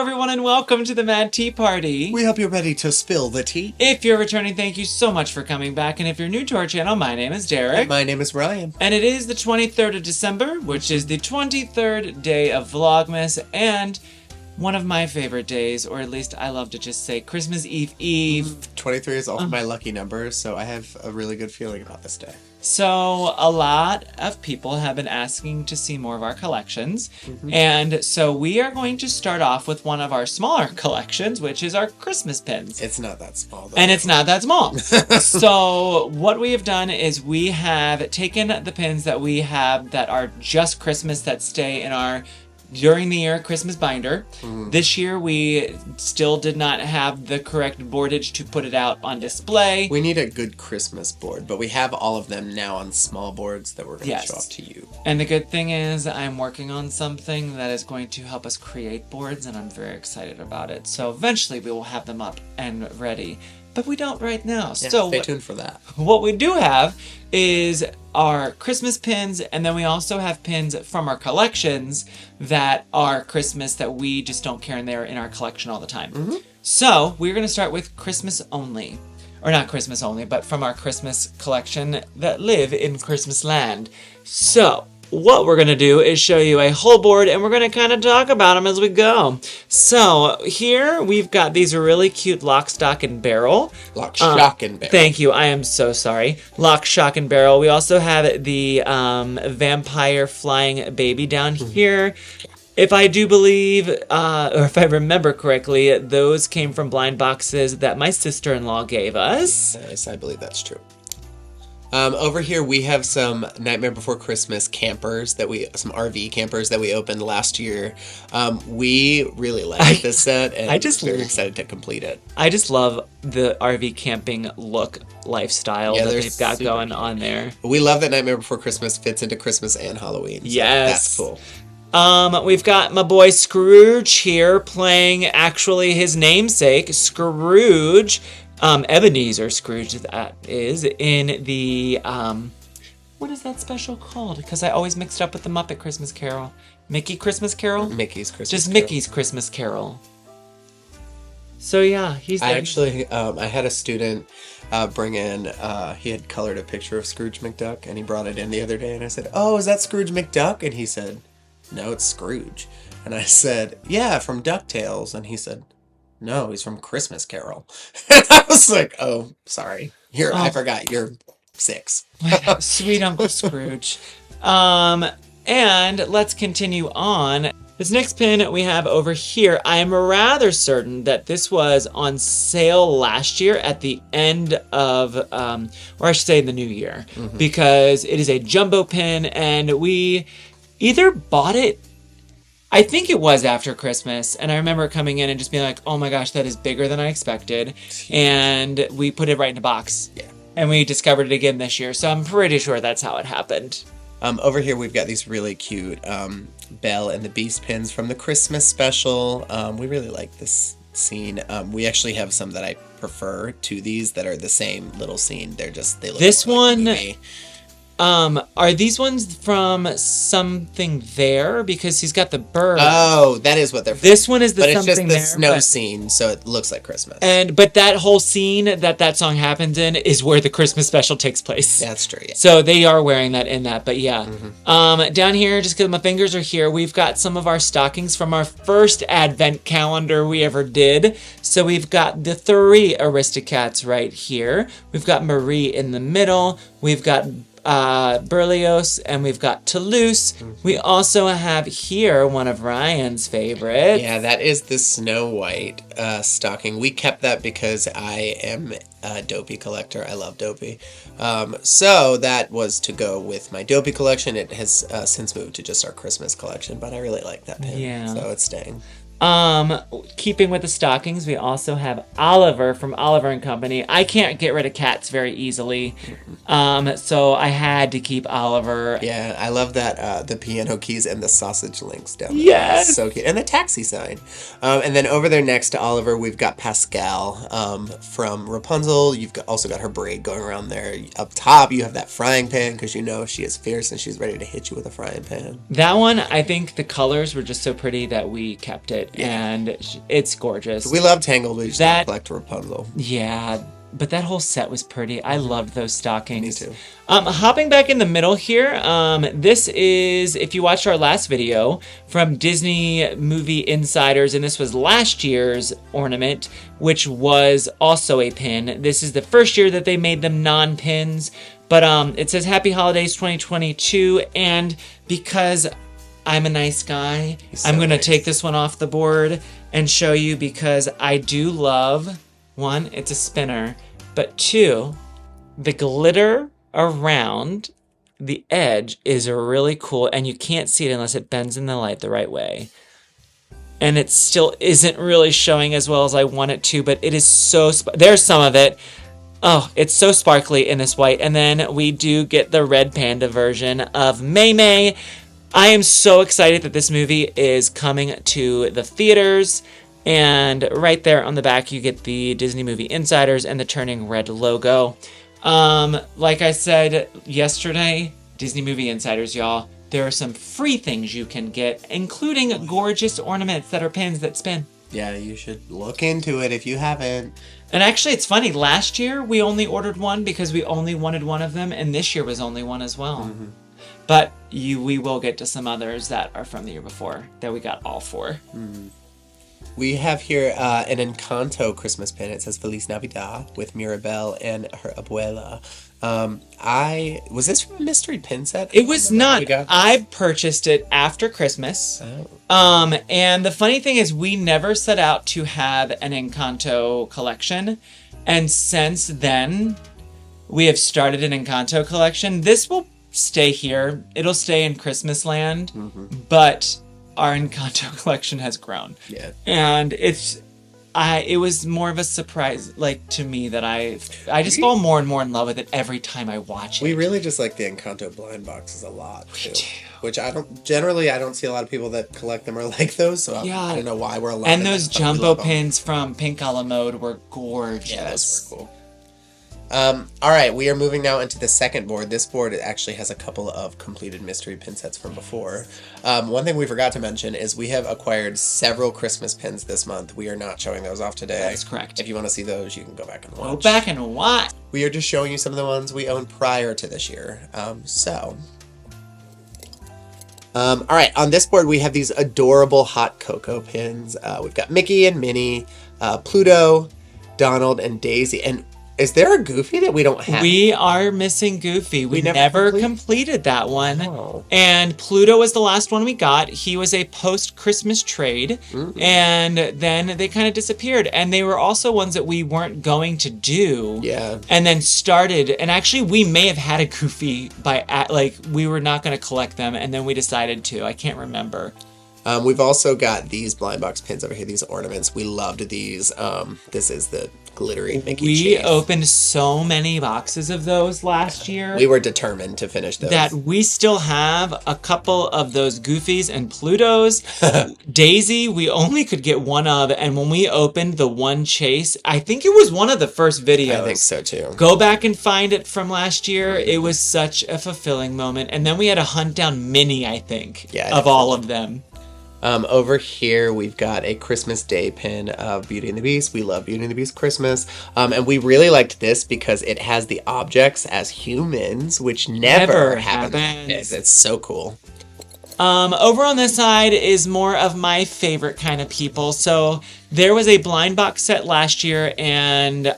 everyone, and welcome to the Mad Tea Party. We hope you're ready to spill the tea. If you're returning, thank you so much for coming back. And if you're new to our channel, my name is Derek. And my name is Ryan. And it is the 23rd of December, which is the 23rd day of Vlogmas, and one of my favorite days, or at least I love to just say Christmas Eve. 23 is also my lucky number, so I have a really good feeling about this day. So a lot of people have been asking to see more of our collections. And so we are going to start off with one of our smaller collections, which is our Christmas pins. It's not that small, though. And it's not that small. So what we have done is we have taken the pins that we have that are just Christmas, that stay in our during the year Christmas binder. This year we still did not have the correct boardage to put it out on display. We need a good Christmas board, but we have all of them now on small boards that we're going to show off to you. And the good thing is I'm working on something that is going to help us create boards, and I'm very excited about it. So eventually we will have them up and ready. But we don't right now. Yeah, so stay tuned for that. What we do have is our Christmas pins, and then we also have pins from our collections that are Christmas that we just don't care, and they're in our collection all the time. So we're going to start with Christmas only. Or not Christmas only, but from our Christmas collection that live in Christmas land. So what we're going to do is show you a whole board, and we're going to kind of talk about them as we go. So here we've got these really cute lock, stock, and barrel. Lock, shock, and barrel. Thank you. I am so sorry. Lock, shock, and barrel. We also have the vampire flying baby down here. If I do believe, or if I remember correctly, those came from blind boxes that my sister-in-law gave us. Yes, I believe that's true. Over here we have some Nightmare Before Christmas campers some RV campers that we opened last year. We really like this set, and I'm very excited to complete it. I just love the RV camping look lifestyle that they've got going on there. We love that Nightmare Before Christmas fits into Christmas and Halloween. So that's cool. We've got my boy Scrooge here playing actually his namesake, Scrooge. Ebenezer Scrooge, that is, in the, what is that special called? Because I always mixed it up with the Muppet Christmas Carol. Mickey Christmas Carol? Mickey's Christmas Just Carol. Mickey's Christmas Carol. So yeah, he's there. I actually, I had a student bring in, he had colored a picture of Scrooge McDuck, and he brought it in the other day, and I said, "Oh, is that Scrooge McDuck?" And he said, "No, it's Scrooge." And I said, "Yeah, from DuckTales." And he said, "No, he's from Christmas Carol." And I was like, "Oh, sorry. I forgot. You're 6. Sweet Uncle Scrooge. And let's continue on. This next pin we have over here, I am rather certain that this was on sale last year at the end of, or I should say the new year, because it is a jumbo pin, and we either bought it, I think it was after Christmas, and I remember coming in and just being like, oh my gosh, that is bigger than I expected, and we put it right in a box. Yeah. And we discovered it again this year, so I'm pretty sure that's how it happened. Over here we've got these really cute Belle and the Beast pins from the Christmas special. We really like this scene. We actually have some that I prefer to these that are the same little scene. They look this more one, like a movie. Are these ones from Something There? Because he's got the bird. Oh, that is what they're from. This one is the but Something There. It's just the snow scene, so it looks like Christmas. But that whole scene that song happens in is where the Christmas special takes place. That's true, yeah. So they are wearing that in that, but yeah. Down here, just because my fingers are here, we've got some of our stockings from our first Advent calendar we ever did. So we've got the 3 Aristocats right here. We've got Marie in the middle. We've got Berlioz, and we've got Toulouse. We also have here one of Ryan's favorites. Yeah, that is the Snow White stocking. We kept that because I am a Dopey collector. I love Dopey. So that was to go with my Dopey collection. It has since moved to just our Christmas collection, but I really like that pin. Yeah. So it's staying. Keeping with the stockings, we also have Oliver from Oliver and Company. I can't get rid of cats very easily, so I had to keep Oliver. Yeah, I love that, the piano keys and the sausage links down there. Yes! So cute. And the taxi sign. And then over there next to Oliver, we've got Pascal from Rapunzel. You've also got her braid going around there. Up top, you have that frying pan, because you know she is fierce and she's ready to hit you with a frying pan. That one, I think the colors were just so pretty that we kept it. and it's gorgeous. We love Tangled. We just don't collect Rapunzel. Yeah, but that whole set was pretty. I loved those stockings. Me too. Hopping back in the middle here, this is, if you watched our last video, from Disney Movie Insiders, and this was last year's ornament, which was also a pin. This is the first year that they made them non-pins, but it says Happy Holidays 2022, and because I'm a nice guy, I'm going to take this one off the board and show you, because I do love, one, it's a spinner, but two, the glitter around the edge is really cool, and you can't see it unless it bends in the light the right way. And it still isn't really showing as well as I want it to, but it is so, there's some of it. Oh, it's so sparkly in this white. And then we do get the red panda version of Mei Mei. I am so excited that this movie is coming to the theaters. And right there on the back, you get the Disney Movie Insiders and the turning red logo. Like I said yesterday, Disney Movie Insiders, y'all, there are some free things you can get, including gorgeous ornaments that are pins that spin. Yeah, you should look into it if you haven't. And actually, it's funny. Last year, we only ordered one because we only wanted one of them, and this year was only one as well. Mm-hmm. But we will get to some others that are from the year before that we got all four. Mm-hmm. We have here an Encanto Christmas pin. It says Feliz Navidad with Mirabelle and her abuela. Was this from a mystery pin set? It was not. I purchased it after Christmas. Oh. And the funny thing is, we never set out to have an Encanto collection. And since then, we have started an Encanto collection. This will stay here. It'll stay in Christmas land. Mm-hmm. But our Encanto collection has grown. Yeah. And it was more of a surprise, like, to me, that I just fall more and more in love with it every time I watch it. We really just like the Encanto blind boxes a lot, too. We do. Which I don't see a lot of people that collect them or like those, so I don't know why we're allowed. And those jumbo pins from Pink a la Mode were gorgeous. Yeah, those were cool. All right, we are moving now into the second board. This board actually has a couple of completed mystery pin sets from before. One thing we forgot to mention is we have acquired several Christmas pins this month. We are not showing those off today. That's correct. If you want to see those, you can go back and watch. Go back and watch. We are just showing you some of the ones we owned prior to this year. All right, on this board we have these adorable hot cocoa pins. We've got Mickey and Minnie, Pluto, Donald, and Daisy. And is there a Goofy that we don't have? We are missing Goofy. We never completed that one. Oh. And Pluto was the last one we got. He was a post-Christmas trade. Mm-hmm. And then they kind of disappeared. And they were also ones that we weren't going to do. Yeah. And then started. And actually, we may have had a Goofy we were not going to collect them. And then we decided to. I can't remember. We've also got these blind box pins over here, these ornaments. We loved these. This is the glittery Mickey We opened so many boxes of those last year. We were determined to finish those. That we still have a couple of those Goofies and Plutos. Daisy, we only could get one of, and when we opened the one chase, I think it was one of the first videos. I think so too. Go back and find it from last year. It was such a fulfilling moment. And then we had to hunt down Minnie, I think, of all of them. Over here, we've got a Christmas Day pin of Beauty and the Beast. We love Beauty and the Beast Christmas. And we really liked this because it has the objects as humans, which never happens. It's so cool. Over on this side is more of my favorite kind of people. So there was a blind box set last year, and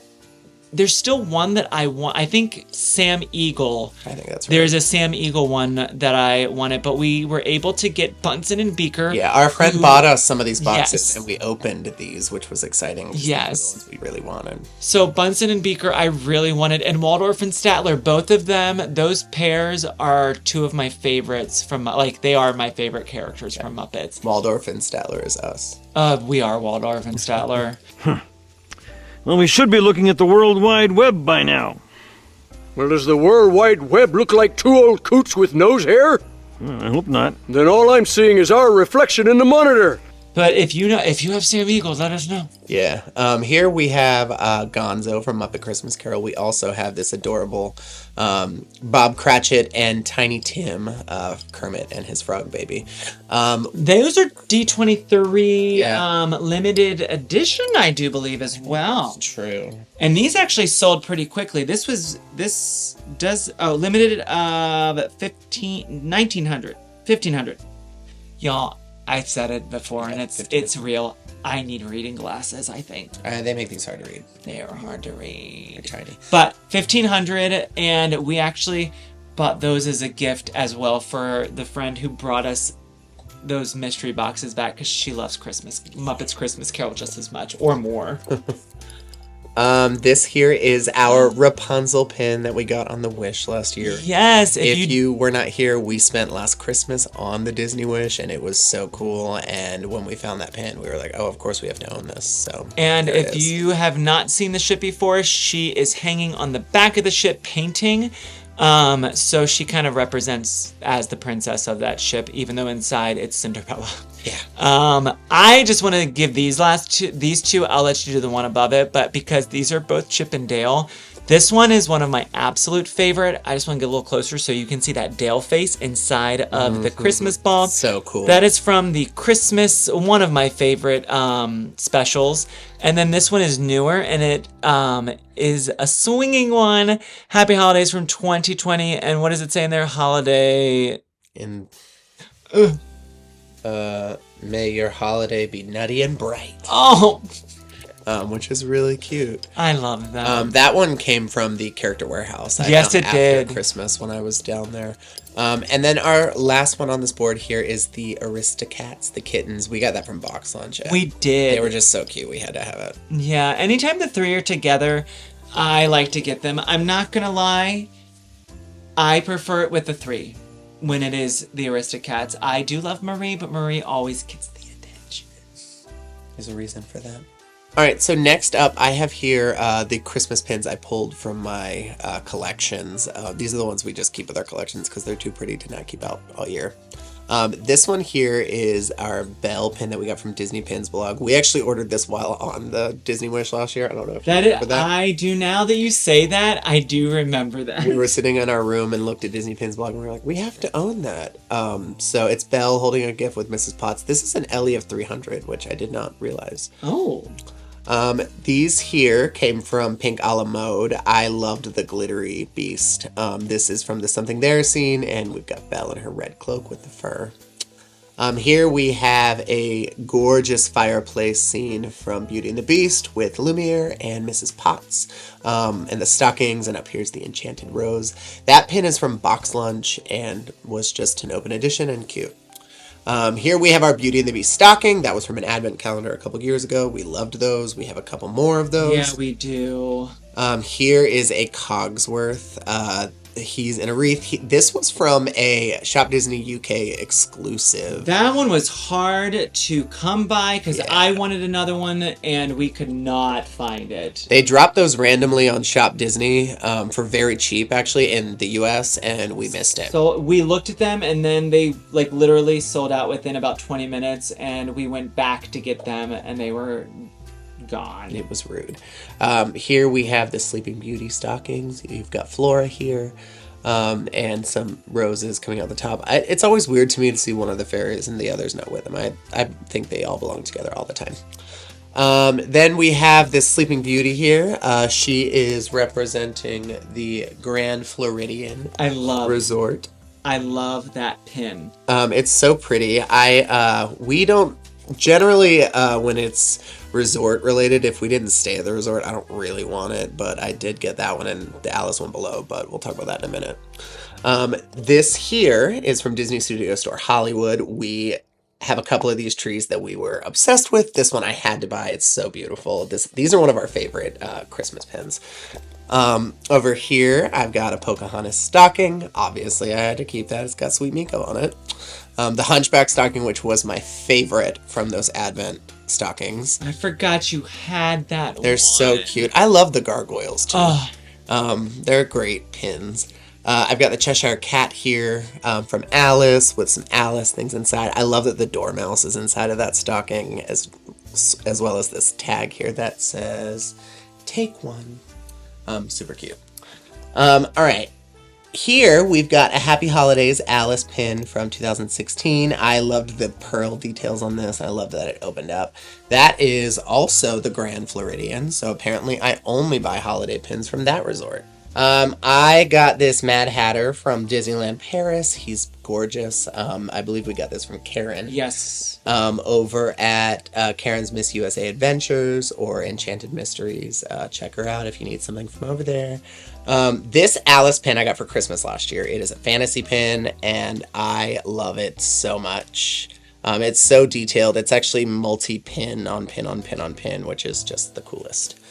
there's still one that I want. I think Sam Eagle. I think that's right. There's a Sam Eagle one that I wanted, but we were able to get Bunsen and Beaker. Yeah, our friend bought us some of these boxes, and we opened these, which was exciting. Yes. The ones we really wanted. So Bunsen and Beaker I really wanted, and Waldorf and Statler, both of them, those pairs are two of my favorites from, they are my favorite characters from Muppets. Waldorf and Statler is us. We are Waldorf and Statler. Well, we should be looking at the World Wide Web by now. Well, does the World Wide Web look like two old coots with nose hair? I hope not. Then all I'm seeing is our reflection in the monitor. But if you have Sam Eagles, let us know. Yeah. Here we have Gonzo from Muppet Christmas Carol. We also have this adorable Bob Cratchit and Tiny Tim, Kermit and his frog baby. Those are D23 Yeah. limited edition, I do believe, as well. True. And these actually sold pretty quickly. This does limited of 1500. Y'all, I've said it before, and it's real. I need reading glasses, I think. They make these hard to read. They are hard to read. They're tiny. But 1500, and we actually bought those as a gift as well for the friend who brought us those mystery boxes back because she loves Muppets Christmas Carol just as much or more. This here is our Rapunzel pin that we got on the Wish last year. Yes. If you were not here, we spent last Christmas on the Disney Wish, and it was so cool. And when we found that pin, we were like, oh, of course we have to own this. So. And if you have not seen the ship before, she is hanging on the back of the ship painting. So she kind of represents as the princess of that ship, even though inside it's Cinderella. Yeah. I just want to give these two, I'll let you do the one above it, but because these are both Chip and Dale, this one is one of my absolute favorite. I just want to get a little closer so you can see that Dale face inside of the Christmas ball. So cool. That is from the Christmas, one of my favorite specials. And then this one is newer, and it is a swinging one. Happy Holidays from 2020. And what does it say in there? Holiday. May your holiday be nutty and bright. Oh! Which is really cute. I love that. That one came from the Character Warehouse. Yes, it did. After Christmas when I was down there. And then our last one on this board here is the Aristocats, the kittens. We got that from BoxLunch. We did. They were just so cute. We had to have it. Yeah, anytime the three are together, I like to get them. I'm not going to lie. I prefer it with the three when it is the Aristocats. I do love Marie, but Marie always gets the attention. There's a reason for that. All right, so next up, I have here the Christmas pins I pulled from my collections. These are the ones we just keep with our collections because they're too pretty to not keep out all year. This one here is our Belle pin that we got from Disney Pins blog. We actually ordered this while on the Disney Wish last year. I don't know if you remember that. I do, now that you say that, I do remember that. We were sitting in our room and looked at Disney Pins blog and we were like, we have to own that. So it's Belle holding a gift with Mrs. Potts. This is an Ellie of 300, which I did not realize. Oh. These here came from Pink a la Mode. I loved the glittery beast. This is from the Something There scene, and we've got Belle in her red cloak with the fur. Here we have a gorgeous fireplace scene from Beauty and the Beast with Lumiere and Mrs. Potts, and the stockings, and up here's the Enchanted Rose. That pin is from BoxLunch and was just an open edition and cute. Here we have our Beauty and the Beast stocking. That was from an advent calendar a couple years ago. We loved those. We have a couple more of those. Yeah, we do. Here is a Cogsworth. He's in a wreath. This was from a Shop Disney UK exclusive. That one was hard to come by because I wanted another one and we could not find it. They dropped those randomly on Shop Disney for very cheap, actually, in the US, and we missed it. So we looked at them and then they like literally sold out within about 20 minutes and we went back to get them and they were gone. It was rude. Here we have the Sleeping Beauty stockings. You've got Flora here, and some roses coming out the top. It's always weird to me to see one of the fairies and the others not with them. I think they all belong together all the time. Then we have this Sleeping Beauty here. She is representing the Grand Floridian Resort. I love that pin. It's so pretty. We don't generally when it's resort related, if we didn't stay at the resort, I don't really want it, but I did get that one and the Alice one below, but we'll talk about that in a minute. This here is from Disney Studio Store Hollywood. We have a couple of these trees that we were obsessed with. This one I had to buy. It's so beautiful. These are one of our favorite Christmas pins. Over here, I've got a Pocahontas stocking. Obviously, I had to keep that. It's got Sweet Miko on it. The Hunchback stocking, which was my favorite from those Advent stockings. I forgot you had that. They're so cute. I love the gargoyles too. They're great pins. I've got the Cheshire Cat here from Alice with some Alice things inside. I love that the Dormouse is inside of that stocking as well as this tag here that says, take one. Super cute. All right. Here we've got a Happy Holidays Alice pin from 2016. I loved the pearl details on this. I loved that it opened up. That is also the Grand Floridian, so apparently I only buy holiday pins from that resort. I got this Mad Hatter from Disneyland Paris. He's gorgeous. I believe we got this from Karen. Yes. Over at Karen's Miss USA Adventures or Enchanted Mysteries. Check her out if you need something from over there. This Alice pin I got for Christmas last year. It is a fantasy pin, and I love it so much. It's so detailed. It's actually multi-pin on pin on pin on pin, which is just the coolest.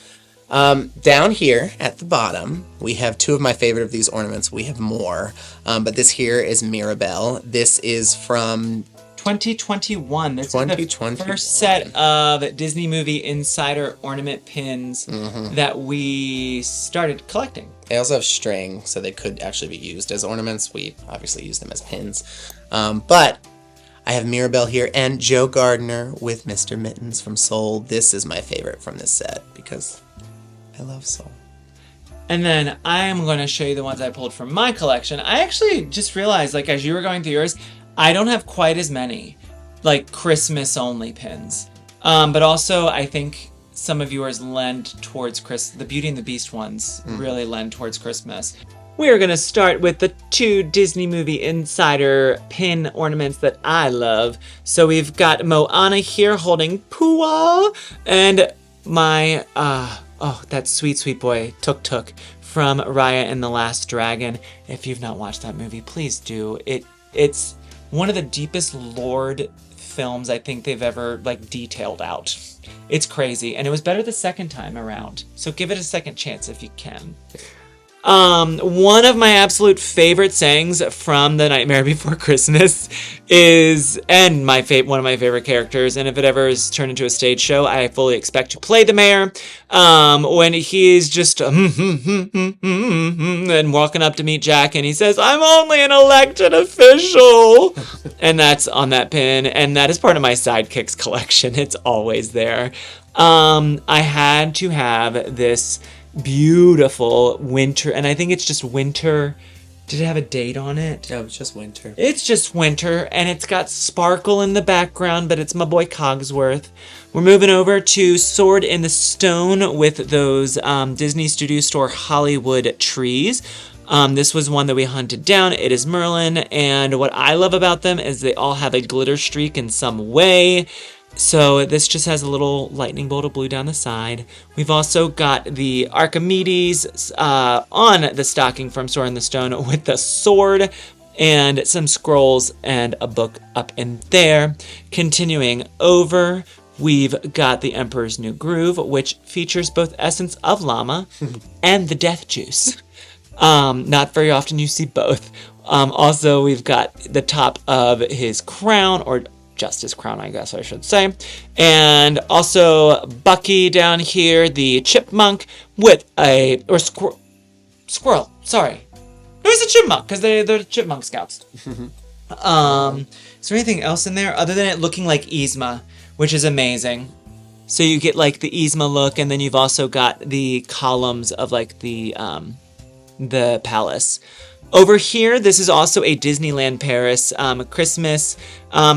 Down here at the bottom, we have two of my favorite of these ornaments. We have more, but this here is Mirabelle. This is from 2021. This is 2021. the first set of Disney Movie Insider ornament pins that we started collecting. They also have string, so they could actually be used as ornaments. We obviously use them as pins. But I have Mirabelle here and Joe Gardner with Mr. Mittens from Soul. This is my favorite from this set because I love Soul. And then I am going to show you the ones I pulled from my collection. I actually just realized, like, as you were going through yours, I don't have quite as many, like, Christmas-only pins. But also, I think some of yours lend towards the Beauty and the Beast ones really lend towards Christmas. We're going to start with the two Disney Movie Insider pin ornaments that I love. So we've got Moana here holding Pua, and my, that sweet, sweet boy, Tuk Tuk from Raya and the Last Dragon. If you've not watched that movie, please do. It's one of the deepest lored films I think they've ever, like, detailed out. It's crazy, and it was better the second time around. So give it a second chance if you can. One of my absolute favorite sayings from The Nightmare Before Christmas is, and one of my favorite characters, and if it ever is turned into a stage show, I fully expect to play the mayor, when he's just, and walking up to meet Jack, and he says, I'm only an elected official, and that's on that pin, and that is part of my Sidekicks collection. It's always there. I had to have this beautiful winter, and I think it's just winter. Did it have a date on it? No, it's just winter. It's just winter, and it's got sparkle in the background, but it's my boy Cogsworth. We're moving over to Sword in the Stone with those Disney Studio Store Hollywood trees. This was one that we hunted down. It is Merlin, and what I love about them is they all have a glitter streak in some way. So this just has a little lightning bolt of blue down the side. We've also got the Archimedes on the stocking from Sword in the Stone with the sword and some scrolls and a book up in there. Continuing over, we've got the Emperor's New Groove, which features both Essence of Llama and the Death Juice. Not very often you see both. Also, we've got the top of his crown, or just his crown, I guess I should say. And also Bucky down here, the chipmunk with squirrel, sorry. It was a chipmunk, because they're chipmunk scouts. Is there anything else in there other than it looking like Yzma, which is amazing? So you get like the Yzma look, and then you've also got the columns of like the palace. Over here, this is also a Disneyland Paris Christmas,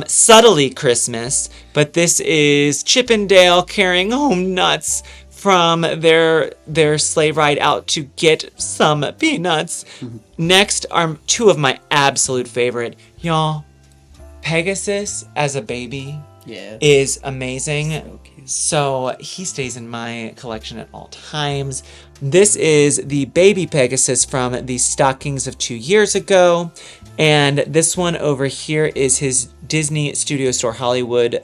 subtly Christmas, but this is Chippendale carrying home nuts from their sleigh ride out to get some peanuts. Next are two of my absolute favorite. Y'all, Pegasus as a baby is amazing. So cute. So he stays in my collection at all times. This is the baby Pegasus from the stockings of 2 years ago. And this one over here is his Disney Studio Store Hollywood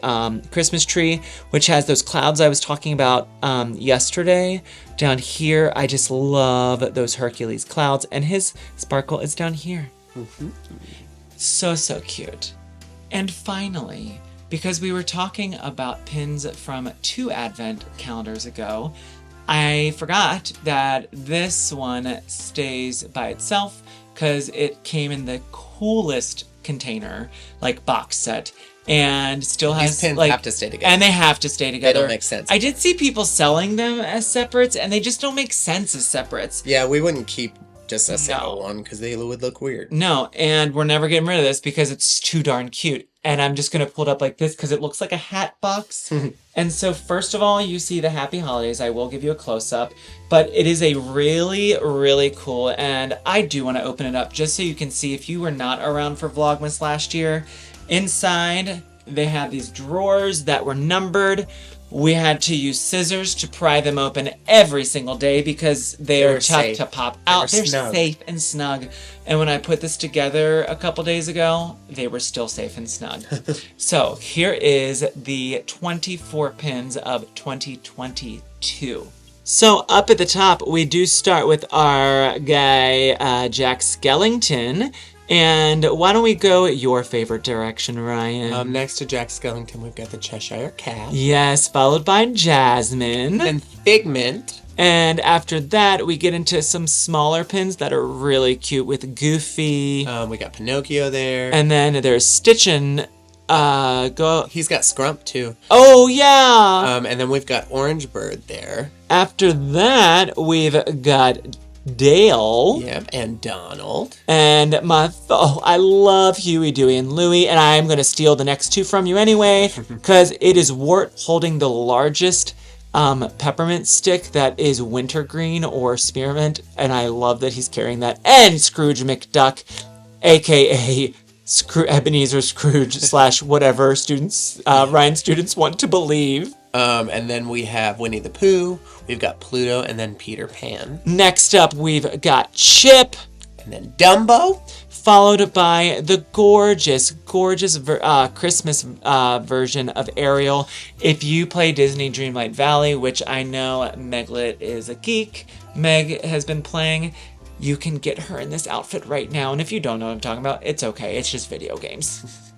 Christmas tree, which has those clouds I was talking about yesterday. Down here, I just love those Hercules clouds. And his sparkle is down here. So cute. And finally, because we were talking about pins from 2 Advent calendars ago, I forgot that this one stays by itself because it came in the coolest container, like box set, and still has These pins like have to stay together. and they have to stay together. They don't make sense. I did see people selling them as separates, and they just don't make sense as separates. Yeah, we wouldn't keep just a single No. one because they would look weird. No, and we're never getting rid of this because it's too darn cute. And I'm just going to pull it up like this because it looks like a hat box. And so first of all, you see the Happy Holidays. I will give you a close-up. But it is a really, really cool, and I do want to open it up just so you can see if you were not around for Vlogmas last year. Inside, they have these drawers that were numbered. We had to use scissors to pry them open every single day because they are were tough safe. to pop out. They're snug. safe and snug. And when I put this together a couple days ago, they were still safe and snug. So here is the 24 pins of 2022. So up at the top, we do start with our guy, Jack Skellington. And why don't we go your favorite direction, Ryan? Next to Jack Skellington, we've got the Cheshire Cat. Yes, followed by Jasmine. And Figment. And after that, we get into some smaller pins that are really cute with Goofy. We got Pinocchio there. And then there's Stitchin'. He's got Scrump too. Oh, yeah! And then we've got Orange Bird there. After that, we've got Dale. Yep, and Donald. And I love Huey, Dewey, and Louie, and I'm going to steal the next two from you anyway, because it is Wart holding the largest peppermint stick that is wintergreen or spearmint, and I love that he's carrying that. And Scrooge McDuck, aka Ebenezer Scrooge / whatever students, Ryan students want to believe. And then we have Winnie the Pooh, we've got Pluto, and then Peter Pan. Next up, we've got Chip. And then Dumbo. Followed by the gorgeous Christmas version of Ariel. If you play Disney Dreamlight Valley, which I know Meglet is a geek, Meg has been playing, you can get her in this outfit right now. And if you don't know what I'm talking about, it's okay. It's just video games.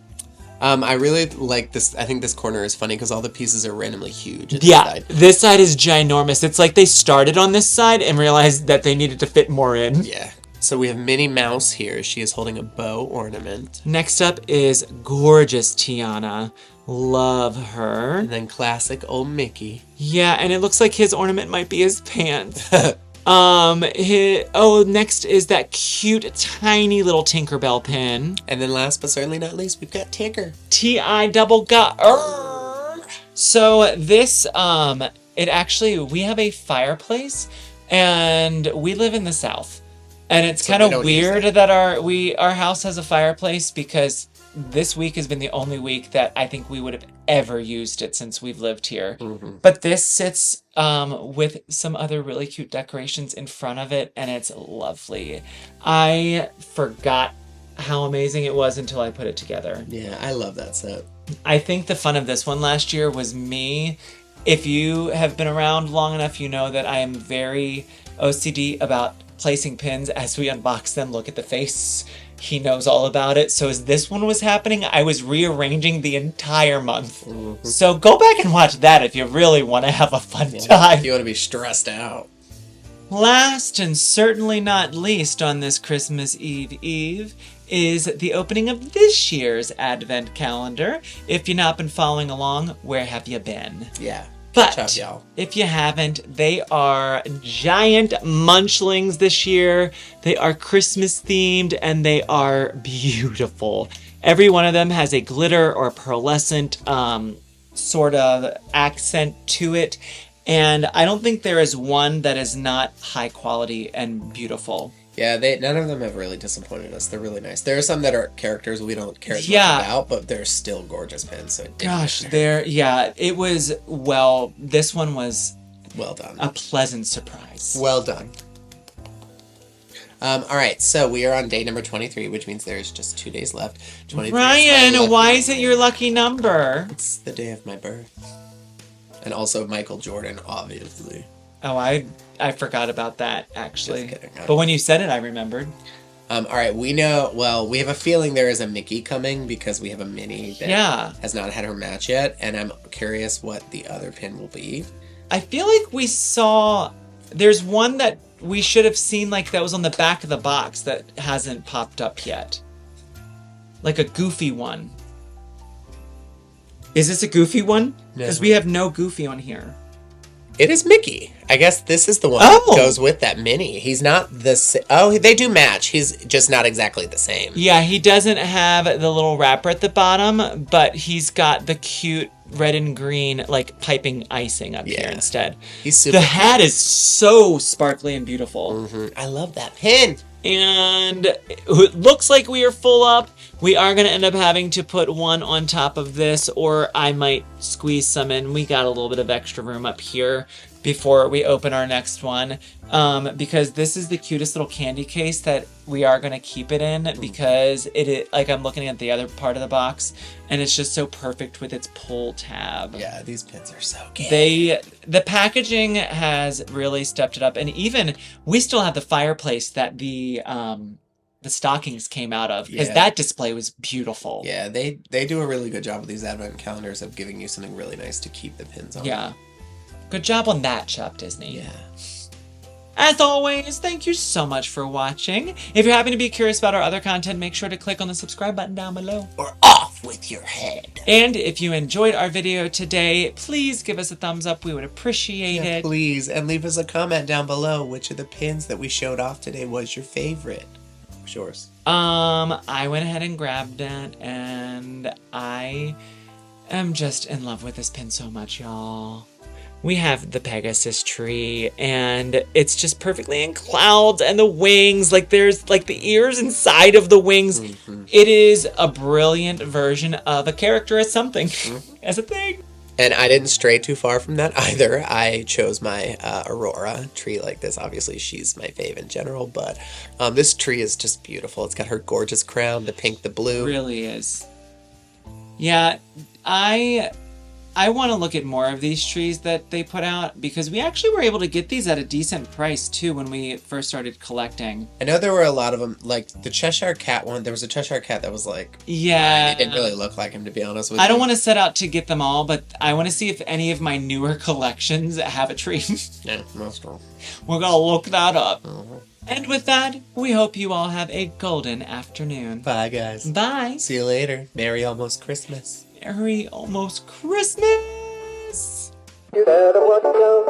I really like this. I think this corner is funny because all the pieces are randomly huge. Yeah, this side is ginormous. It's like they started on this side and realized that they needed to fit more in. Yeah. So we have Minnie Mouse here. She is holding a bow ornament. Next up is gorgeous Tiana. Love her. And then classic old Mickey. Yeah, and it looks like his ornament might be his pants. Next is that cute, tiny little Tinkerbell pin. And then last but certainly not least, we've got Tigger. T-I double got. So this, we have a fireplace, and we live in the South. And it's kind of weird that our house has a fireplace because this week has been the only week that I think we would have ever used it since we've lived here. Mm-hmm. But this sits with some other really cute decorations in front of it, and it's lovely. I forgot how amazing it was until I put it together. Yeah, I love that set. I think the fun of this one last year was me. If you have been around long enough, you know that I am very OCD about placing pins as we unbox them. Look at the face. He knows all about it. So as this one was happening, I was rearranging the entire month. Mm-hmm. So go back and watch that if you really want to have a fun time. If you want to be stressed out. Last and certainly not least on this Christmas Eve is the opening of this year's Advent calendar. If you've not been following along, where have you been? Yeah. But if you haven't, they are giant munchlings this year. They are Christmas themed and they are beautiful. Every one of them has a glitter or pearlescent sort of accent to it. And I don't think there is one that is not high quality and beautiful. Yeah, none of them have really disappointed us. They're really nice. There are some that are characters we don't care as much about, but they're still gorgeous pins. So this one was well done. A pleasant surprise. Well done. All right, so we are on day number 23, which means there's just 2 days left. Ryan, why is it your lucky number? It's the day of my birth. And also Michael Jordan, obviously. Oh, I forgot about that, actually. Just kidding. But when you said it, I remembered. All right, we have a feeling there is a Mickey coming because we have a Minnie that has not had her match yet, and I'm curious what the other pin will be. I feel like we saw... There's one that we should have seen like that was on the back of the box that hasn't popped up yet. Like a Goofy one. Is this a Goofy one? Because we have no Goofy on here. It is Mickey. I guess this is the one Oh! that goes with that Minnie. He's not the same. Oh, they do match. He's just not exactly the same. Yeah, he doesn't have the little wrapper at the bottom, but he's got the cute red and green, like, piping icing up here instead. He's super The hat is so sparkly and beautiful. I love that pin. And it looks like we are full up. We are going to end up having to put one on top of this, or I might squeeze some in. We got a little bit of extra room up here before we open our next one, because this is the cutest little candy case that we are going to keep it in, because like I'm looking at the other part of the box, and it's just so perfect with its pull tab. Yeah, these pins are so good. The packaging has really stepped it up, and even we still have the fireplace that the stockings came out of, because that display was beautiful. Yeah, they do a really good job with these advent calendars of giving you something really nice to keep the pins on. Yeah. Good job on that, Shop Disney. Yeah. As always, thank you so much for watching. If you're happy to be curious about our other content, make sure to click on the subscribe button down below. Or off with your head. And if you enjoyed our video today, please give us a thumbs up. We would appreciate it. Please, and leave us a comment down below. Which of the pins that we showed off today was your favorite? What's yours? I went ahead and grabbed it, and I am just in love with this pin so much, y'all. We have the Pegasus tree, and it's just perfectly in clouds, and the wings, like there's like the ears inside of the wings. It is a brilliant version of a character as something, as a thing. And I didn't stray too far from that either. I chose my Aurora tree like this. Obviously, she's my fave in general, but this tree is just beautiful. It's got her gorgeous crown, the pink, the blue. It really is. Yeah, I want to look at more of these trees that they put out, because we actually were able to get these at a decent price too when we first started collecting. I know there were a lot of them, like the Cheshire Cat one. There was a Cheshire Cat that was like, yeah, it didn't really look like him, to be honest with you. I don't want to set out to get them all, but I want to see if any of my newer collections have a tree. Yeah, most of them. We're gonna look that up. And with that, we hope you all have a golden afternoon. Bye, guys. Bye. See you later. Merry almost Christmas. Merry almost Christmas. You better watch out.